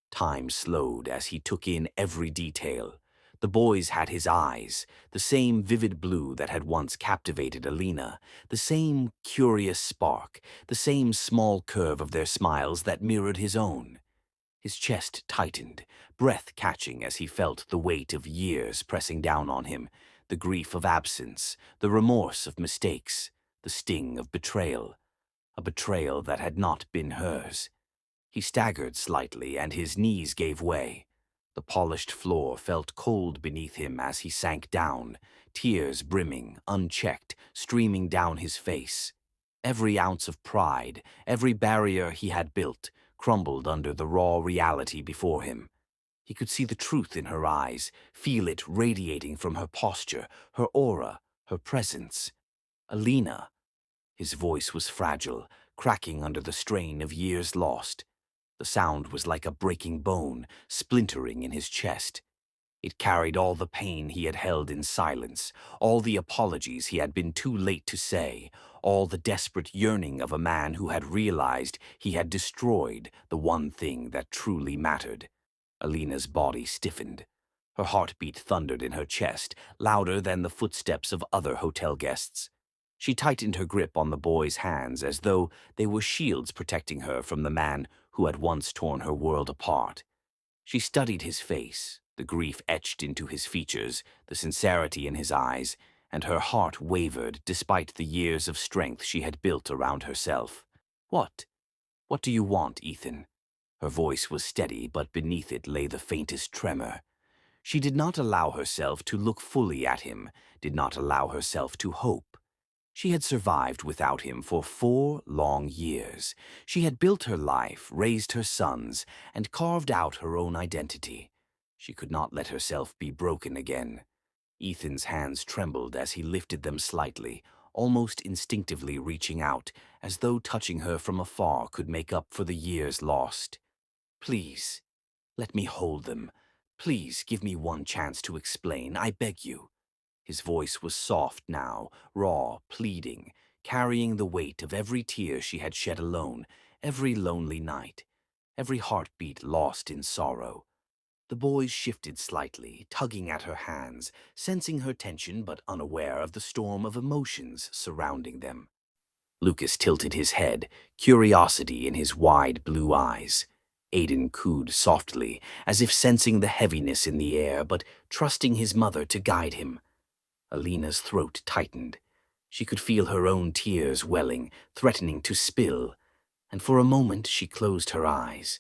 Time slowed as he took in every detail. The boys had his eyes, the same vivid blue that had once captivated Alina, the same curious spark, the same small curve of their smiles that mirrored his own. His chest tightened, breath catching as he felt the weight of years pressing down on him, the grief of absence, the remorse of mistakes, the sting of betrayal, a betrayal that had not been hers. He staggered slightly, and his knees gave way. The polished floor felt cold beneath him as he sank down, tears brimming, unchecked, streaming down his face. Every ounce of pride, every barrier he had built, crumbled under the raw reality before him. He could see the truth in her eyes, feel it radiating from her posture, her aura, her presence. Alina. His voice was fragile, cracking under the strain of years lost. The sound was like a breaking bone, splintering in his chest. It carried all the pain he had held in silence, all the apologies he had been too late to say, all the desperate yearning of a man who had realized he had destroyed the one thing that truly mattered. Alina's body stiffened. Her heartbeat thundered in her chest, louder than the footsteps of other hotel guests. She tightened her grip on the boy's hands as though they were shields protecting her from the man who had once torn her world apart. She studied his face, the grief etched into his features, the sincerity in his eyes, and her heart wavered despite the years of strength she had built around herself. "What? What do you want, Ethan?" Her voice was steady, but beneath it lay the faintest tremor. She did not allow herself to look fully at him, did not allow herself to hope. She had survived without him for 4 long years. She had built her life, raised her sons, and carved out her own identity. She could not let herself be broken again. Ethan's hands trembled as he lifted them slightly, almost instinctively reaching out, as though touching her from afar could make up for the years lost. "Please, let me hold them. Please give me one chance to explain, I beg you." His voice was soft now, raw, pleading, carrying the weight of every tear she had shed alone, every lonely night, every heartbeat lost in sorrow. The boys shifted slightly, tugging at her hands, sensing her tension but unaware of the storm of emotions surrounding them. Lucas tilted his head, curiosity in his wide blue eyes. Aiden cooed softly, as if sensing the heaviness in the air but trusting his mother to guide him. Alina's throat tightened. She could feel her own tears welling, threatening to spill, and for a moment she closed her eyes.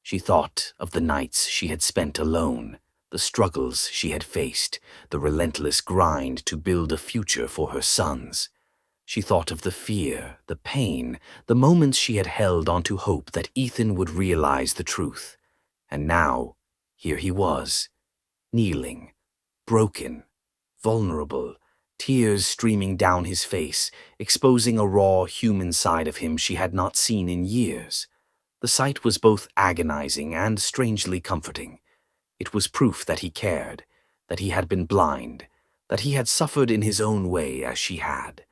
She thought of the nights she had spent alone, the struggles she had faced, the relentless grind to build a future for her sons. She thought of the fear, the pain, the moments she had held onto hope that Ethan would realize the truth. And now, here he was, kneeling, broken, vulnerable, tears streaming down his face, exposing a raw human side of him she had not seen in years. The sight was both agonizing and strangely comforting. It was proof that he cared, that he had been blind, that he had suffered in his own way as she had.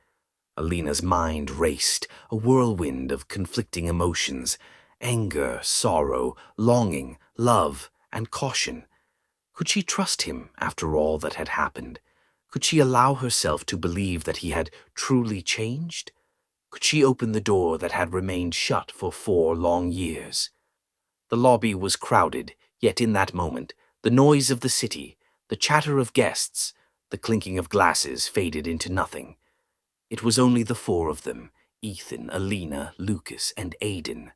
Alina's mind raced, a whirlwind of conflicting emotions, anger, sorrow, longing, love, and caution. Could she trust him after all that had happened? Could she allow herself to believe that he had truly changed? Could she open the door that had remained shut for 4 long years? The lobby was crowded, yet in that moment, the noise of the city, the chatter of guests, the clinking of glasses faded into nothing. It was only the 4 of them, Ethan, Alina, Lucas, and Aiden.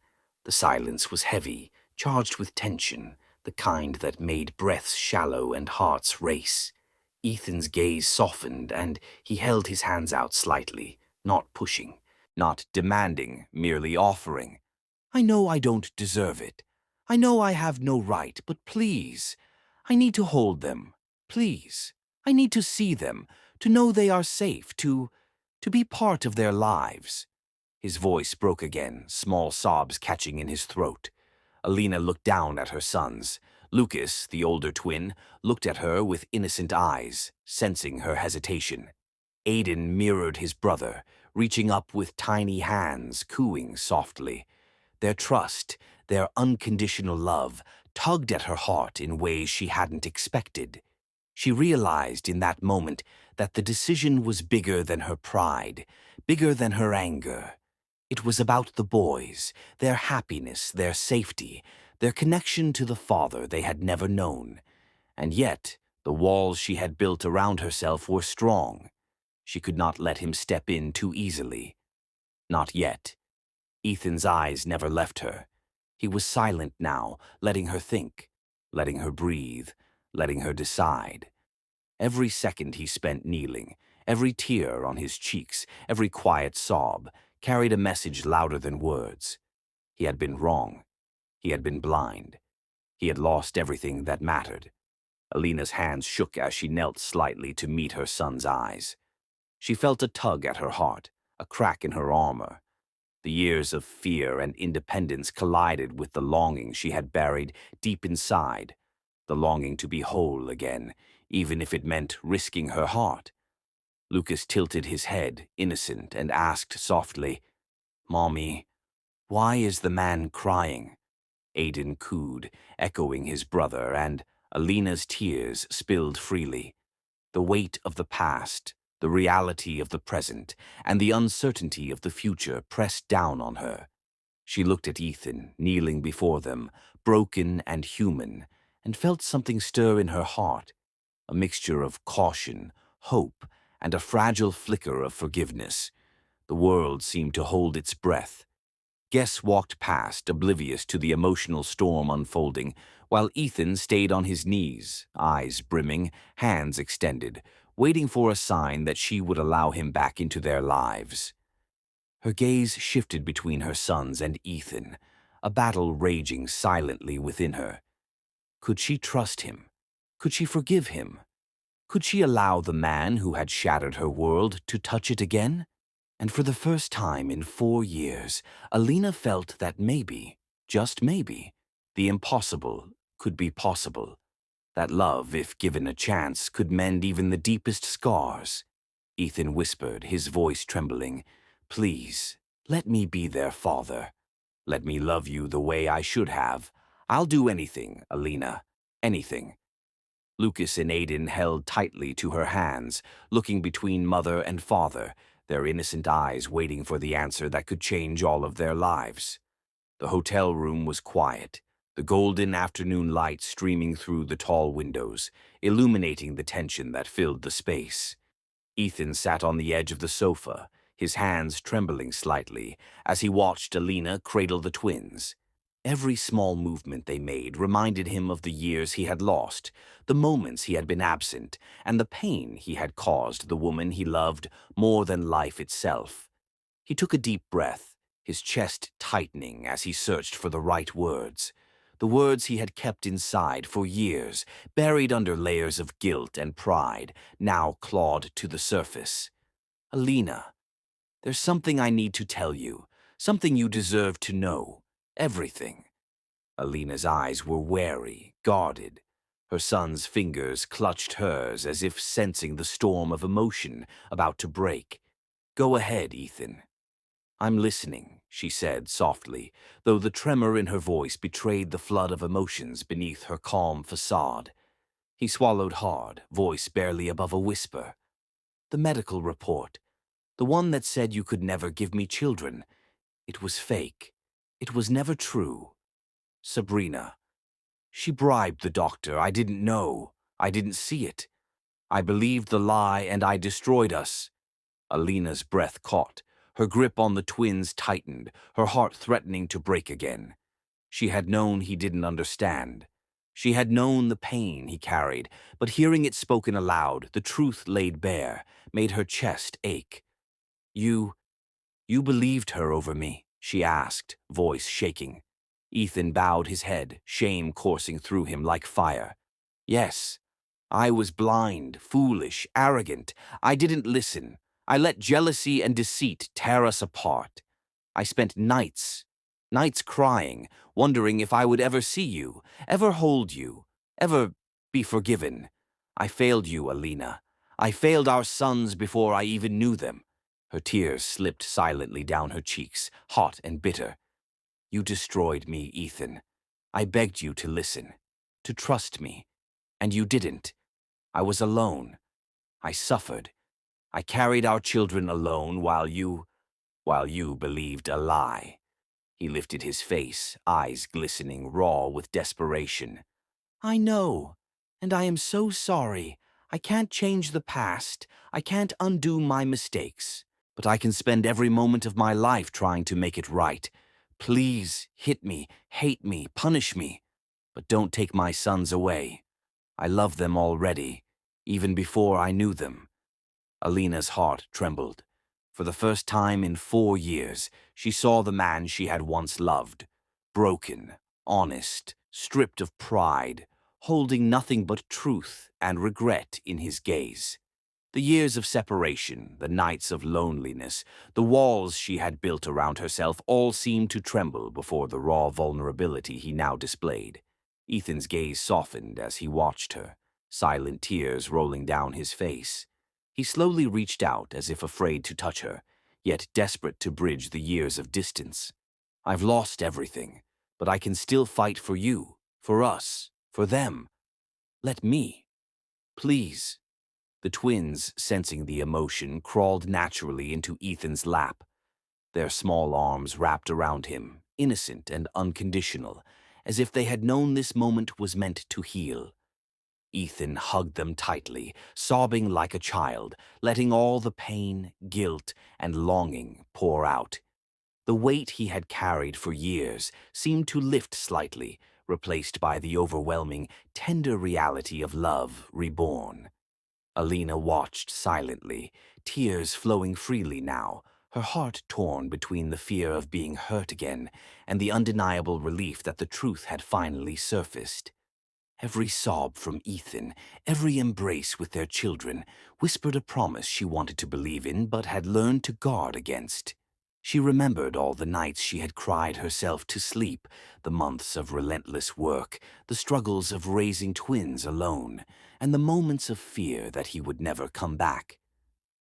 The silence was heavy, charged with tension, the kind that made breaths shallow and hearts race. Ethan's gaze softened, and he held his hands out slightly, not pushing, not demanding, merely offering. I know I don't deserve it. I know I have no right, but please, I need to hold them. Please, I need to see them, to know they are safe, to be part of their lives. His voice broke again, small sobs catching in his throat. Alina looked down at her sons. Lucas, the older twin, looked at her with innocent eyes, sensing her hesitation. Aiden mirrored his brother, reaching up with tiny hands, cooing softly. Their trust, their unconditional love, tugged at her heart in ways she hadn't expected. She realized in that moment that the decision was bigger than her pride, bigger than her anger. It was about the boys, their happiness, their safety, their connection to the father they had never known. And yet, the walls she had built around herself were strong. She could not let him step in too easily. Not yet. Ethan's eyes never left her. He was silent now, letting her think, letting her breathe, letting her decide. Every second he spent kneeling, every tear on his cheeks, every quiet sob, carried a message louder than words. He had been wrong. He had been blind. He had lost everything that mattered. Alina's hands shook as she knelt slightly to meet her son's eyes. She felt a tug at her heart, a crack in her armor. The years of fear and independence collided with the longing she had buried deep inside, the longing to be whole again, even if it meant risking her heart. Lucas tilted his head, innocent, and asked softly, "Mommy, why is the man crying?" Aiden cooed, echoing his brother, and Alina's tears spilled freely. The weight of the past, the reality of the present, and the uncertainty of the future pressed down on her. She looked at Ethan, kneeling before them, broken and human, and felt something stir in her heart, a mixture of caution, hope, and a fragile flicker of forgiveness. The world seemed to hold its breath. Guests walked past, oblivious to the emotional storm unfolding, while Ethan stayed on his knees, eyes brimming, hands extended, waiting for a sign that she would allow him back into their lives. Her gaze shifted between her sons and Ethan, a battle raging silently within her. Could she trust him? Could she forgive him? Could she allow the man who had shattered her world to touch it again? And for the first time in 4 years, Alina felt that maybe, just maybe, the impossible could be possible. That love, if given a chance, could mend even the deepest scars. Ethan whispered, his voice trembling, "Please, let me be their father." Let me love you the way I should have. I'll do anything, Alina. Anything. Lucas and Aiden held tightly to her hands, looking between mother and father, their innocent eyes waiting for the answer that could change all of their lives. The hotel room was quiet, the golden afternoon light streaming through the tall windows, illuminating the tension that filled the space. Ethan sat on the edge of the sofa, his hands trembling slightly, as he watched Alina cradle the twins. Every small movement they made reminded him of the years he had lost, the moments he had been absent, and the pain he had caused the woman he loved more than life itself. He took a deep breath, his chest tightening as he searched for the right words. The words he had kept inside for years, buried under layers of guilt and pride, now clawed to the surface. Alina, there's something I need to tell you, something you deserve to know. Everything. Alina's eyes were wary, guarded. Her son's fingers clutched hers as if sensing the storm of emotion about to break. Go ahead, Ethan. I'm listening, she said softly, though the tremor in her voice betrayed the flood of emotions beneath her calm facade. He swallowed hard, voice barely above a whisper. The medical report, the one that said you could never give me children, it was fake. It was never true. Sabrina. She bribed the doctor. I didn't know. I didn't see it. I believed the lie and I destroyed us. Alina's breath caught. Her grip on the twins tightened, her heart threatening to break again. She had known he didn't understand. She had known the pain he carried, but hearing it spoken aloud, the truth laid bare, made her chest ache. You believed her over me, she asked, voice shaking. Ethan bowed his head, shame coursing through him like fire. Yes, I was blind, foolish, arrogant. I didn't listen. I let jealousy and deceit tear us apart. I spent nights crying, wondering if I would ever see you, ever hold you, ever be forgiven. I failed you, Alina. I failed our sons before I even knew them. Her tears slipped silently down her cheeks, hot and bitter. You destroyed me, Ethan. I begged you to listen, to trust me, and you didn't. I was alone. I suffered. I carried our children alone while you believed a lie. He lifted his face, eyes glistening raw with desperation. I know, and I am so sorry. I can't change the past. I can't undo my mistakes. But I can spend every moment of my life trying to make it right. Please, hit me, hate me, punish me. But don't take my sons away. I love them already, even before I knew them. Alina's heart trembled. For the first time in 4 years, she saw the man she had once loved. Broken, honest, stripped of pride, holding nothing but truth and regret in his gaze. The years of separation, the nights of loneliness, the walls she had built around herself all seemed to tremble before the raw vulnerability he now displayed. Ethan's gaze softened as he watched her, silent tears rolling down his face. He slowly reached out as if afraid to touch her, yet desperate to bridge the years of distance. I've lost everything, but I can still fight for you, for us, for them. Let me. Please. The twins, sensing the emotion, crawled naturally into Ethan's lap, their small arms wrapped around him, innocent and unconditional, as if they had known this moment was meant to heal. Ethan hugged them tightly, sobbing like a child, letting all the pain, guilt, and longing pour out. The weight he had carried for years seemed to lift slightly, replaced by the overwhelming, tender reality of love reborn. Alina watched silently, tears flowing freely now, her heart torn between the fear of being hurt again and the undeniable relief that the truth had finally surfaced. Every sob from Ethan, every embrace with their children, whispered a promise she wanted to believe in but had learned to guard against. She remembered all the nights she had cried herself to sleep, the months of relentless work, the struggles of raising twins alone, and the moments of fear that he would never come back.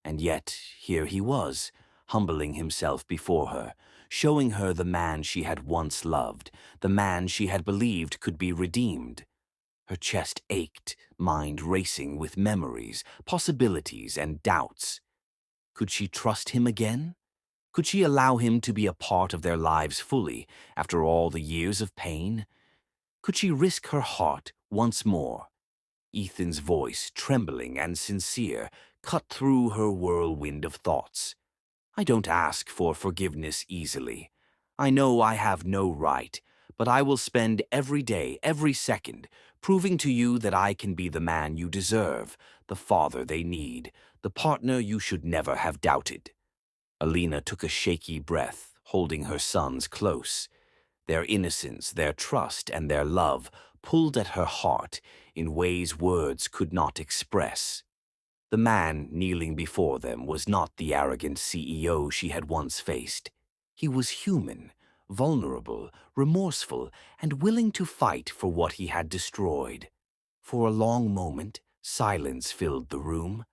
And yet, here he was, humbling himself before her, showing her the man she had once loved, the man she had believed could be redeemed. Her chest ached, mind racing with memories, possibilities, and doubts. Could she trust him again? Could she allow him to be a part of their lives fully after all the years of pain? Could she risk her heart once more? Ethan's voice, trembling and sincere, cut through her whirlwind of thoughts. I don't ask for forgiveness easily. I know I have no right, but I will spend every day, every second, proving to you that I can be the man you deserve, the father they need, the partner you should never have doubted. Alina took a shaky breath, holding her sons close. Their innocence, their trust, and their love pulled at her heart in ways words could not express. The man kneeling before them was not the arrogant CEO she had once faced. He was human, vulnerable, remorseful, and willing to fight for what he had destroyed. For a long moment, silence filled the room.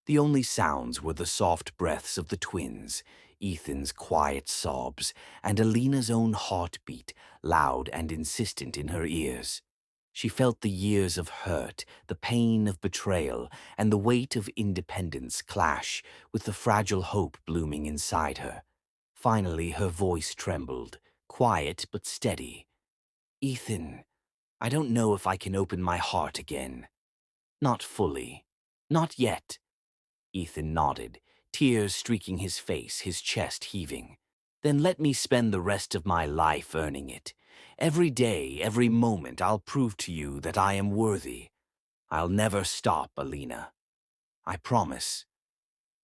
The only sounds were the soft breaths of the twins, Ethan's quiet sobs, and Alina's own heartbeat, loud and insistent in her ears. She felt the years of hurt, the pain of betrayal, and the weight of independence clash with the fragile hope blooming inside her. Finally, her voice trembled, quiet but steady. "Ethan, I don't know if I can open my heart again. Not fully. Not yet." Ethan nodded, tears streaking his face, his chest heaving. "Then let me spend the rest of my life earning it. Every day, every moment, I'll prove to you that I am worthy. I'll never stop, Alina. I promise."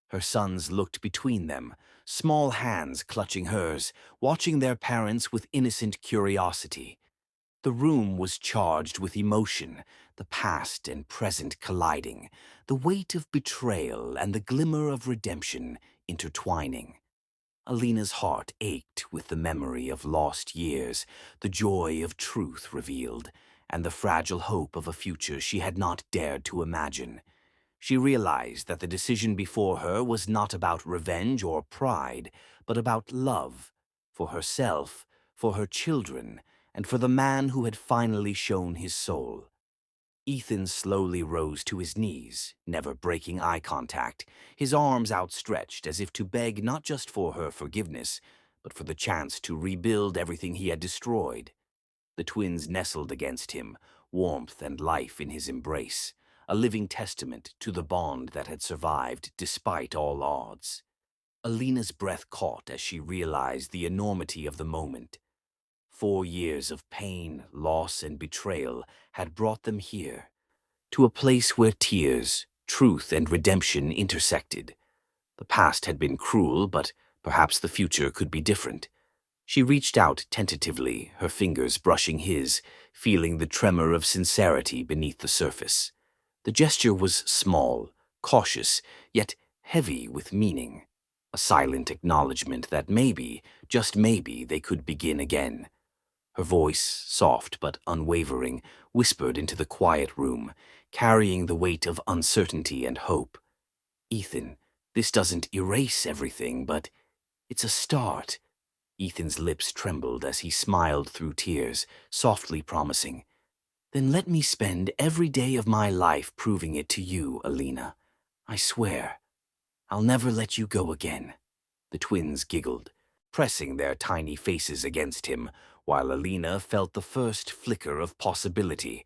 Her sons looked between them, small hands clutching hers, watching their parents with innocent curiosity. The room was charged with emotion, the past and present colliding, the weight of betrayal and the glimmer of redemption intertwining. Alina's heart ached with the memory of lost years, the joy of truth revealed, and the fragile hope of a future she had not dared to imagine. She realized that the decision before her was not about revenge or pride, but about love, for herself, for her children, and for the man who had finally shown his soul. Ethan slowly rose to his knees, never breaking eye contact, his arms outstretched as if to beg not just for her forgiveness, but for the chance to rebuild everything he had destroyed. The twins nestled against him, warmth and life in his embrace, a living testament to the bond that had survived despite all odds. Alina's breath caught as she realized the enormity of the moment. 4 years of pain, loss, and betrayal had brought them here, to a place where tears, truth, and redemption intersected. The past had been cruel, but perhaps the future could be different. She reached out tentatively, her fingers brushing his, feeling the tremor of sincerity beneath the surface. The gesture was small, cautious, yet heavy with meaning, a silent acknowledgement that maybe, just maybe, they could begin again. Her voice, soft but unwavering, whispered into the quiet room, carrying the weight of uncertainty and hope. "Ethan, this doesn't erase everything, but it's a start." Ethan's lips trembled as he smiled through tears, softly promising, "Then let me spend every day of my life proving it to you, Alina. I swear, I'll never let you go again." The twins giggled, pressing their tiny faces against him, while Alina felt the first flicker of possibility,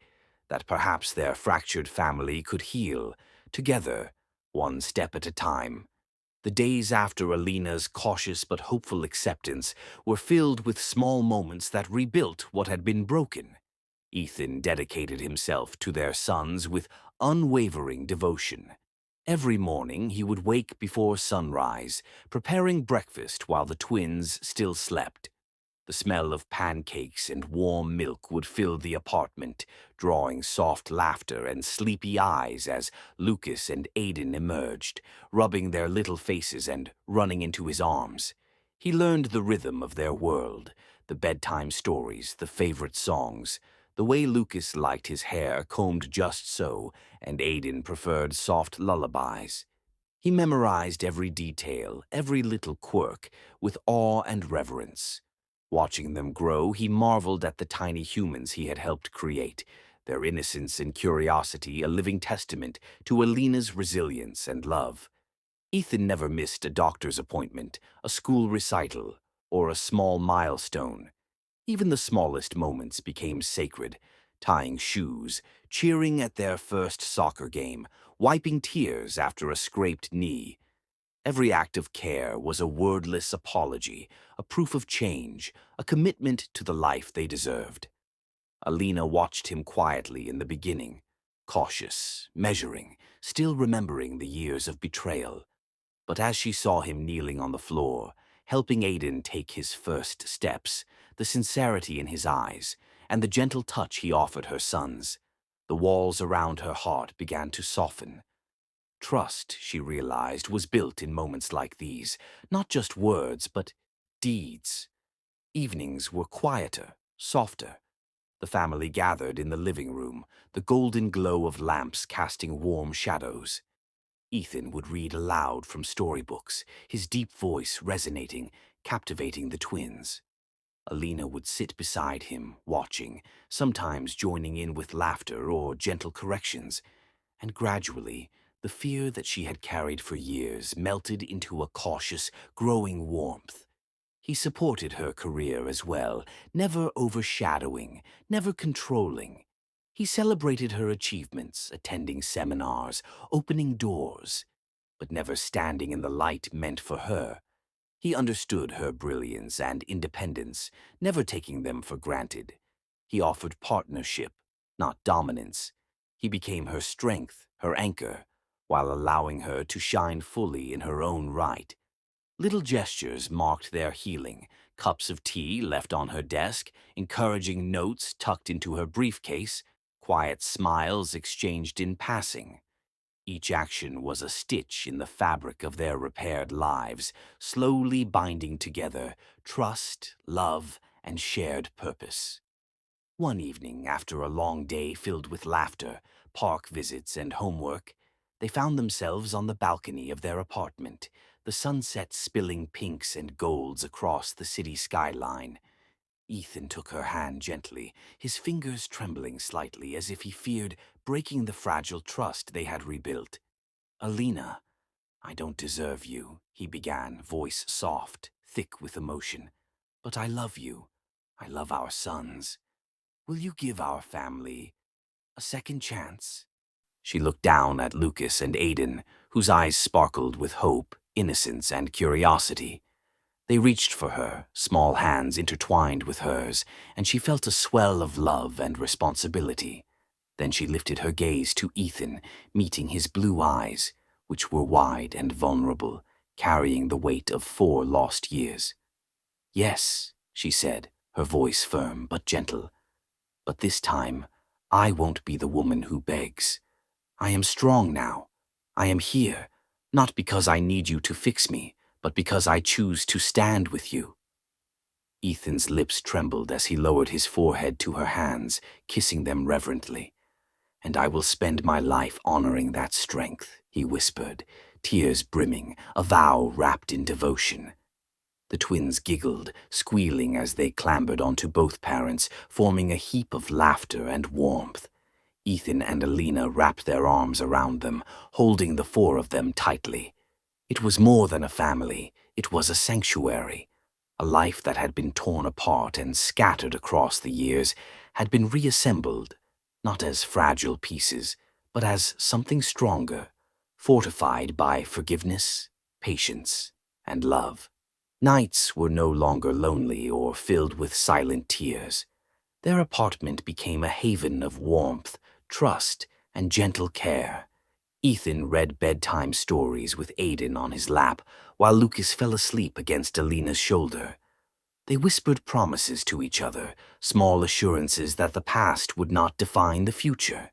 that perhaps their fractured family could heal, together, one step at a time. The days after Alina's cautious but hopeful acceptance were filled with small moments that rebuilt what had been broken. Ethan dedicated himself to their sons with unwavering devotion. Every morning he would wake before sunrise, preparing breakfast while the twins still slept. The smell of pancakes and warm milk would fill the apartment, drawing soft laughter and sleepy eyes as Lucas and Aiden emerged, rubbing their little faces and running into his arms. He learned the rhythm of their world, the bedtime stories, the favorite songs, the way Lucas liked his hair combed just so, and Aiden preferred soft lullabies. He memorized every detail, every little quirk, with awe and reverence. Watching them grow, he marveled at the tiny humans he had helped create, their innocence and curiosity a living testament to Alina's resilience and love. Ethan never missed a doctor's appointment, a school recital, or a small milestone. Even the smallest moments became sacred, tying shoes, cheering at their first soccer game, wiping tears after a scraped knee. Every act of care was a wordless apology, a proof of change, a commitment to the life they deserved. Alina watched him quietly in the beginning, cautious, measuring, still remembering the years of betrayal. But as she saw him kneeling on the floor, helping Aiden take his first steps, the sincerity in his eyes, and the gentle touch he offered her sons, the walls around her heart began to soften. Trust, she realized, was built in moments like these, not just words, but deeds. Evenings were quieter, softer. The family gathered in the living room, the golden glow of lamps casting warm shadows. Ethan would read aloud from storybooks, his deep voice resonating, captivating the twins. Alina would sit beside him, watching, sometimes joining in with laughter or gentle corrections, and gradually, the fear that she had carried for years melted into a cautious, growing warmth. He supported her career as well, never overshadowing, never controlling. He celebrated her achievements, attending seminars, opening doors, but never standing in the light meant for her. He understood her brilliance and independence, never taking them for granted. He offered partnership, not dominance. He became her strength, her anchor, while allowing her to shine fully in her own right. Little gestures marked their healing, cups of tea left on her desk, encouraging notes tucked into her briefcase, quiet smiles exchanged in passing. Each action was a stitch in the fabric of their repaired lives, slowly binding together trust, love, and shared purpose. One evening, after a long day filled with laughter, park visits, and homework, they found themselves on the balcony of their apartment, the sunset spilling pinks and golds across the city skyline. Ethan took her hand gently, his fingers trembling slightly as if he feared breaking the fragile trust they had rebuilt. "Alina, I don't deserve you," he began, voice soft, thick with emotion. "But I love you. I love our sons. Will you give our family a second chance?" She looked down at Lucas and Aiden, whose eyes sparkled with hope, innocence, and curiosity. They reached for her, small hands intertwined with hers, and she felt a swell of love and responsibility. Then she lifted her gaze to Ethan, meeting his blue eyes, which were wide and vulnerable, carrying the weight of 4 lost years. "Yes," she said, her voice firm but gentle. "But this time, I won't be the woman who begs. I am strong now. I am here, not because I need you to fix me, but because I choose to stand with you." Ethan's lips trembled as he lowered his forehead to her hands, kissing them reverently. "And I will spend my life honoring that strength," he whispered, tears brimming, a vow wrapped in devotion. The twins giggled, squealing as they clambered onto both parents, forming a heap of laughter and warmth. Ethan and Alina wrapped their arms around them, holding the 4 of them tightly. It was more than a family, it was a sanctuary. A life that had been torn apart and scattered across the years had been reassembled, not as fragile pieces, but as something stronger, fortified by forgiveness, patience, and love. Nights were no longer lonely or filled with silent tears. Their apartment became a haven of warmth, trust, and gentle care. Ethan read bedtime stories with Aiden on his lap, while Lucas fell asleep against Alina's shoulder. They whispered promises to each other, small assurances that the past would not define the future.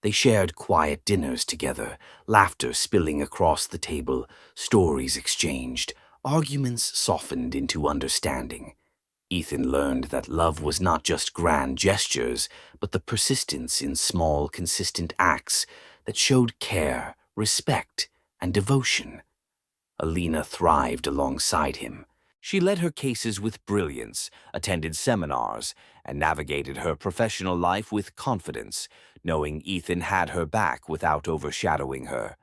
They shared quiet dinners together, laughter spilling across the table, stories exchanged, arguments softened into understanding. Ethan learned that love was not just grand gestures, but the persistence in small, consistent acts that showed care, respect, and devotion. Alina thrived alongside him. She led her cases with brilliance, attended seminars, and navigated her professional life with confidence, knowing Ethan had her back without overshadowing her.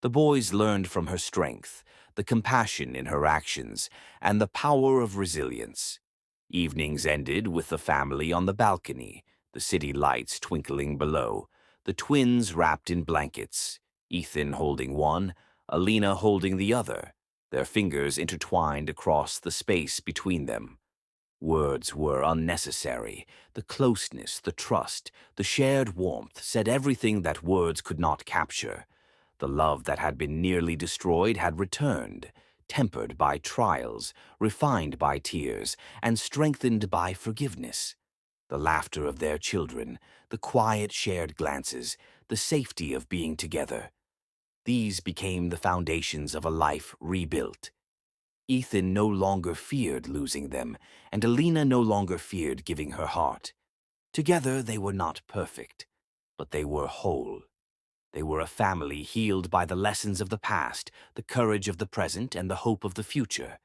The boys learned from her strength, the compassion in her actions, and the power of resilience. Evenings ended with the family on the balcony, the city lights twinkling below, the twins wrapped in blankets, Ethan holding one, Alina holding the other, their fingers intertwined across the space between them. Words were unnecessary. The closeness, the trust, the shared warmth said everything that words could not capture. The love that had been nearly destroyed had returned, tempered by trials, refined by tears, and strengthened by forgiveness. The laughter of their children, the quiet shared glances, the safety of being together. These became the foundations of a life rebuilt. Ethan no longer feared losing them, and Alina no longer feared giving her heart. Together they were not perfect, but they were whole. They were a family healed by the lessons of the past, the courage of the present, and the hope of the future.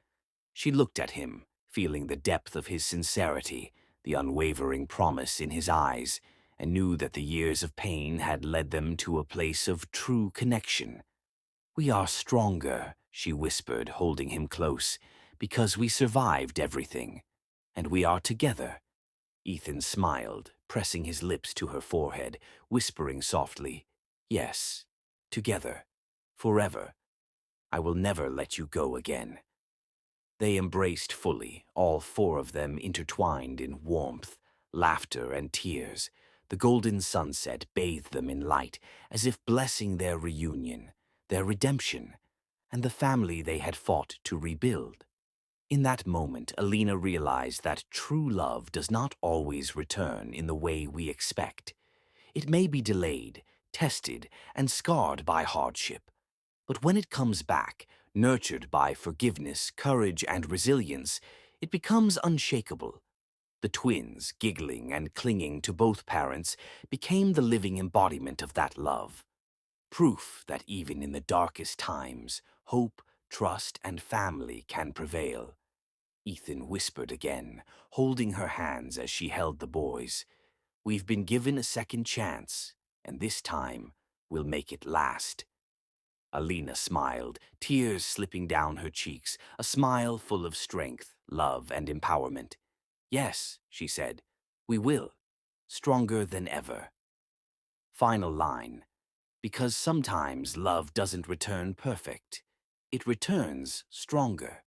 She looked at him, feeling the depth of his sincerity, the unwavering promise in his eyes, and knew that the years of pain had led them to a place of true connection. "We are stronger," she whispered, holding him close, "because we survived everything. And we are together." Ethan smiled, pressing his lips to her forehead, whispering softly, "Yes, together, forever. I will never let you go again." They embraced fully, all four of them intertwined in warmth, laughter, and tears. The golden sunset bathed them in light, as if blessing their reunion, their redemption, and the family they had fought to rebuild. In that moment, Alina realized that true love does not always return in the way we expect. It may be delayed, tested, and scarred by hardship. But when it comes back, nurtured by forgiveness, courage, and resilience, it becomes unshakable. The twins, giggling and clinging to both parents, became the living embodiment of that love. Proof that even in the darkest times, hope, trust, and family can prevail. Ethan whispered again, holding her hands as she held the boys. "We've been given a second chance, and this time we'll make it last." Alina smiled, tears slipping down her cheeks, a smile full of strength, love, and empowerment. "Yes," she said, "we will. Stronger than ever." Final line. Because sometimes love doesn't return perfect. It returns stronger.